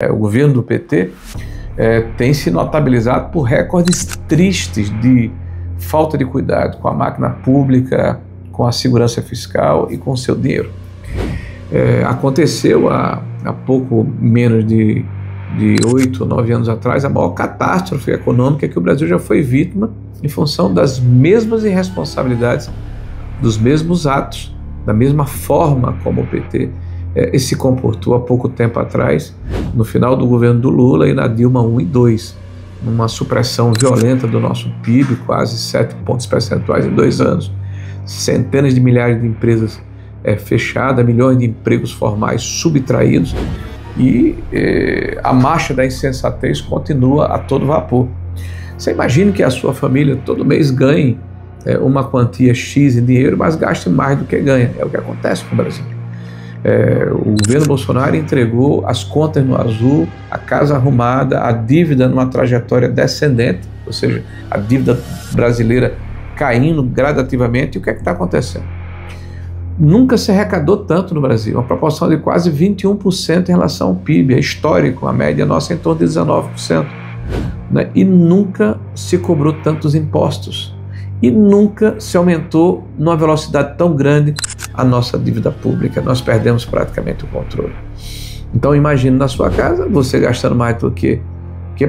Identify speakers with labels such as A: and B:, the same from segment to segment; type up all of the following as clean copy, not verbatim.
A: O governo do PT tem se notabilizado por recordes tristes de falta de cuidado com a máquina pública, com a segurança fiscal e com o seu dinheiro. Aconteceu há pouco menos de 8 ou 9 anos atrás a maior catástrofe econômica que o Brasil já foi vítima em função das mesmas irresponsabilidades, dos mesmos atos, da mesma forma como o PT se comportou há pouco tempo atrás, no final do governo do Lula e na Dilma 1 e 2, numa supressão violenta do nosso PIB, quase 7 pontos percentuais em 2 anos, centenas de milhares de empresas fechadas, milhões de empregos formais subtraídos e a marcha da insensatez continua a todo vapor. Você imagina que a sua família todo mês ganhe uma quantia X em dinheiro, mas gaste mais do que ganha. É o que acontece com o Brasil. O governo Bolsonaro entregou as contas no azul, a casa arrumada, a dívida numa trajetória descendente, ou seja, a dívida brasileira caindo gradativamente. E o que é que está acontecendo? Nunca se arrecadou tanto no Brasil, uma proporção de quase 21% em relação ao PIB, é histórico, a média nossa é em torno de 19%. Né? E nunca se cobrou tantos impostos. E nunca se aumentou numa velocidade tão grande a nossa dívida pública. Nós perdemos praticamente o controle. Então imagine na sua casa, você gastando mais do que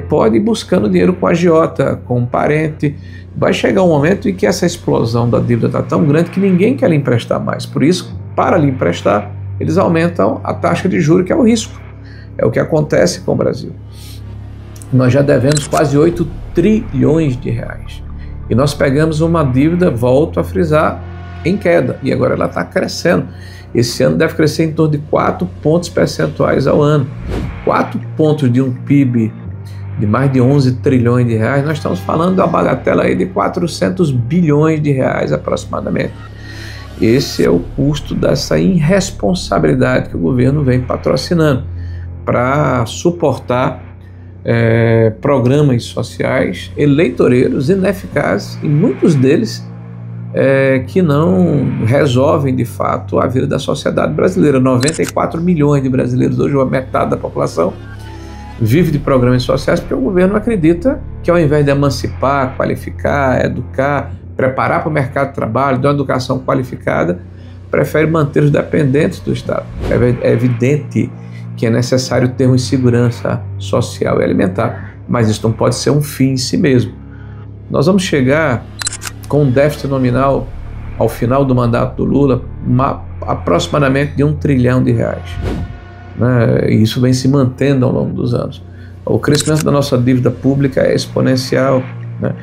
A: pode e buscando dinheiro com a agiota, com um parente. Vai chegar um momento em que essa explosão da dívida está tão grande que ninguém quer lhe emprestar mais. Por isso, para lhe emprestar, eles aumentam a taxa de juros, que é o risco. É o que acontece com o Brasil. Nós já devemos quase 8 trilhões de reais. E nós pegamos uma dívida, volto a frisar, em queda. E agora ela está crescendo. Esse ano deve crescer em torno de 4 pontos percentuais ao ano. 4 pontos de um PIB de mais de 11 trilhões de reais, nós estamos falando da bagatela aí de 400 bilhões de reais aproximadamente. Esse é o custo dessa irresponsabilidade que o governo vem patrocinando para suportar programas sociais eleitoreiros ineficazes e muitos deles que não resolvem de fato a vida da sociedade brasileira. 94 milhões de brasileiros, hoje a metade da população, vive de programas sociais porque o governo acredita que, ao invés de emancipar, qualificar, educar, preparar para o mercado de trabalho, dar uma educação qualificada, prefere manter os dependentes do Estado. É evidente que é necessário termos de segurança social e alimentar, mas isso não pode ser um fim em si mesmo. Nós vamos chegar com um déficit nominal ao final do mandato do Lula aproximadamente de 1 trilhão de reais. E isso vem se mantendo ao longo dos anos. O crescimento da nossa dívida pública é exponencial, né?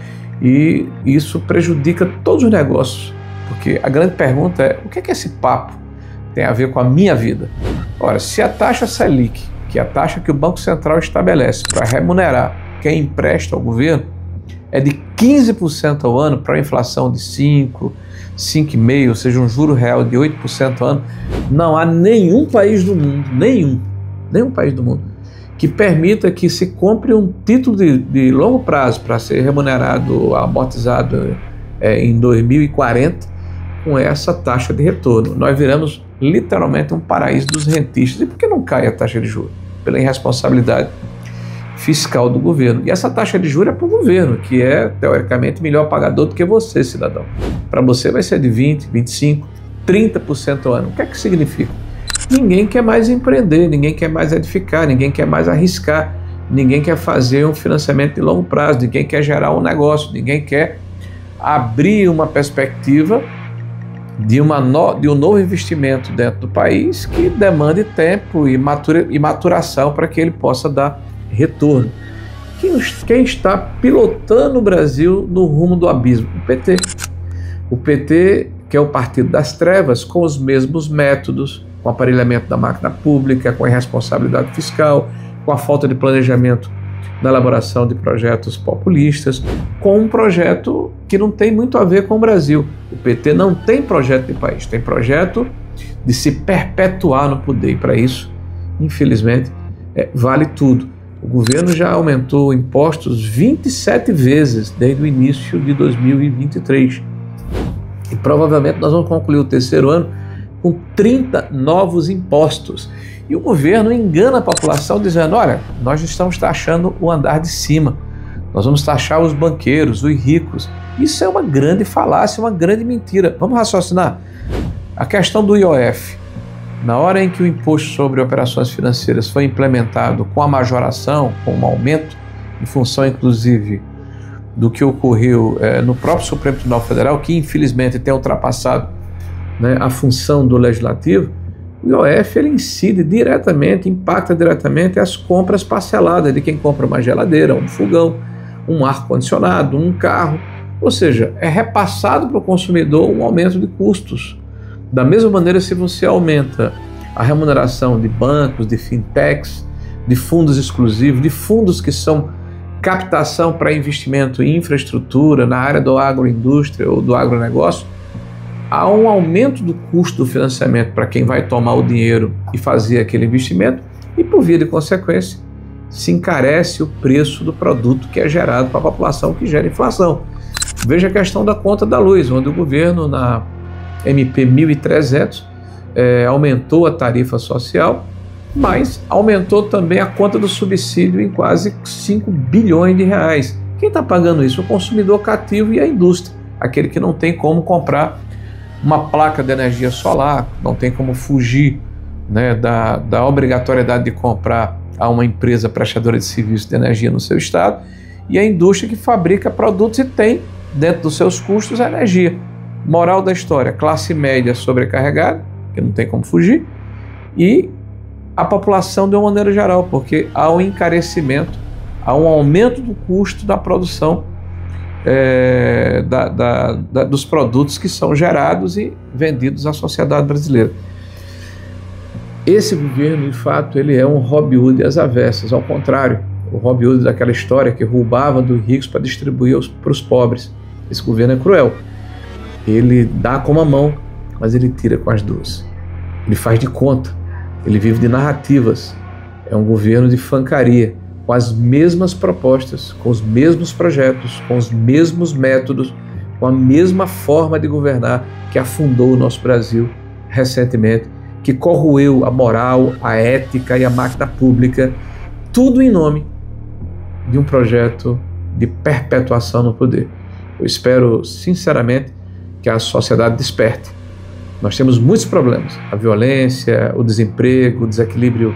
A: E isso prejudica todos os negócios, porque a grande pergunta é: o que é que esse papo tem a ver com a minha vida? Ora, se a taxa Selic, que é a taxa que o Banco Central estabelece para remunerar quem empresta ao governo, é de 15% ao ano para a inflação de 5,5%, ou seja, um juro real de 8% ao ano, não há nenhum país do mundo, nenhum país do mundo, que permita que se compre um título de longo prazo para ser remunerado, amortizado em 2040 com essa taxa de retorno. Nós viramos literalmente um paraíso dos rentistas. E por que não cai a taxa de juros? Pela irresponsabilidade fiscal do governo. E essa taxa de juros é para o governo, que é, teoricamente, melhor pagador do que você, cidadão. Para você vai ser de 20%, 25%, 30% ao ano. O que é que significa? Ninguém quer mais empreender, ninguém quer mais edificar, ninguém quer mais arriscar, ninguém quer fazer um financiamento de longo prazo, ninguém quer gerar um negócio, ninguém quer abrir uma perspectiva de um novo investimento dentro do país que demande tempo e maturação para que ele possa dar retorno. Quem está pilotando o Brasil no rumo do abismo? O PT. O PT, que é o partido das trevas, com os mesmos métodos, com o aparelhamento da máquina pública, com a irresponsabilidade fiscal, com a falta de planejamento na elaboração de projetos populistas, com um projeto que não tem muito a ver com o Brasil. O PT não tem projeto de país, tem projeto de se perpetuar no poder, e para isso, infelizmente, vale tudo. O governo já aumentou impostos 27 vezes desde o início de 2023. E provavelmente nós vamos concluir o terceiro ano com 30 novos impostos. E o governo engana a população dizendo, olha, nós estamos taxando o andar de cima, nós vamos taxar os banqueiros, os ricos. Isso é uma grande falácia, uma grande mentira. Vamos raciocinar. A questão do IOF, na hora em que o imposto sobre operações financeiras foi implementado com a majoração, com um aumento, em função inclusive do que ocorreu no próprio Supremo Tribunal Federal, que infelizmente tem ultrapassado, né, a função do Legislativo, o IOF ele incide diretamente, impacta diretamente as compras parceladas de quem compra uma geladeira, um fogão, um ar-condicionado, um carro. Ou seja, é repassado para o consumidor um aumento de custos. Da mesma maneira, se você aumenta a remuneração de bancos, de fintechs, de fundos exclusivos, de fundos que são captação para investimento em infraestrutura na área do agroindústria ou do agronegócio, há um aumento do custo do financiamento para quem vai tomar o dinheiro e fazer aquele investimento e, por via de consequência, se encarece o preço do produto que é gerado para a população, que gera inflação. Veja a questão da conta da luz, onde o governo, na MP 1300, aumentou a tarifa social, mas aumentou também a conta do subsídio em quase 5 bilhões de reais. Quem está pagando isso? O consumidor cativo e a indústria, aquele que não tem como comprar uma placa de energia solar, não tem como fugir, né, da obrigatoriedade de comprar a uma empresa prestadora de serviço de energia no seu estado, e a indústria que fabrica produtos e tem dentro dos seus custos a energia. Moral da história, classe média sobrecarregada, que não tem como fugir, e a população de uma maneira geral, porque há um encarecimento, há um aumento do custo da produção dos produtos que são gerados e vendidos à sociedade brasileira. Esse governo, de fato, ele é um Robin Hood às avessas, ao contrário, o Robin Hood daquela história que roubava dos ricos para distribuir para os pobres. Esse governo é cruel. Ele dá com uma mão, mas ele tira com as duas. Ele faz de conta, ele vive de narrativas. É um governo de fancaria, com as mesmas propostas, com os mesmos projetos, com os mesmos métodos, com a mesma forma de governar que afundou o nosso Brasil recentemente, que corroeu a moral, a ética e a máquina pública, tudo em nome de um projeto de perpetuação no poder. Eu espero, sinceramente, que a sociedade desperte. Nós temos muitos problemas, a violência, o desemprego, o desequilíbrio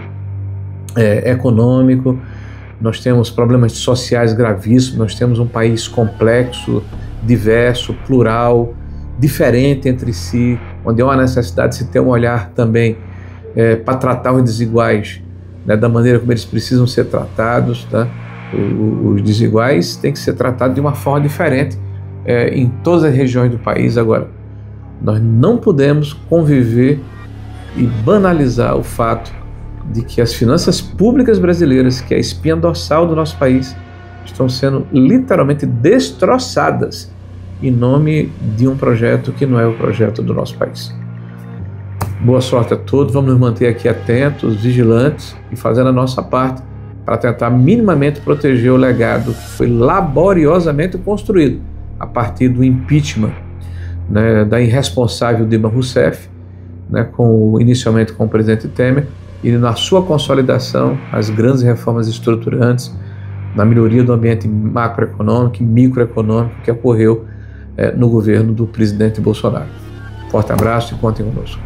A: econômico, nós temos problemas sociais gravíssimos, nós temos um país complexo, diverso, plural, diferente entre si, onde há uma necessidade de se ter um olhar também para tratar os desiguais, né, da maneira como eles precisam ser tratados, tá? Os desiguais têm que ser tratados de uma forma diferente em todas as regiões do país. Agora, nós não podemos conviver e banalizar o fato de que as finanças públicas brasileiras, que é a espinha dorsal do nosso país, estão sendo literalmente destroçadas em nome de um projeto que não é o projeto do nosso país. Boa sorte a todos, vamos nos manter aqui atentos, vigilantes e fazendo a nossa parte para tentar minimamente proteger o legado que foi laboriosamente construído a partir do impeachment, né, da irresponsável Dilma Rousseff, né, inicialmente com o presidente Temer, e na sua consolidação, as grandes reformas estruturantes, na melhoria do ambiente macroeconômico e microeconômico que ocorreu no governo do presidente Bolsonaro. Forte abraço e contem conosco.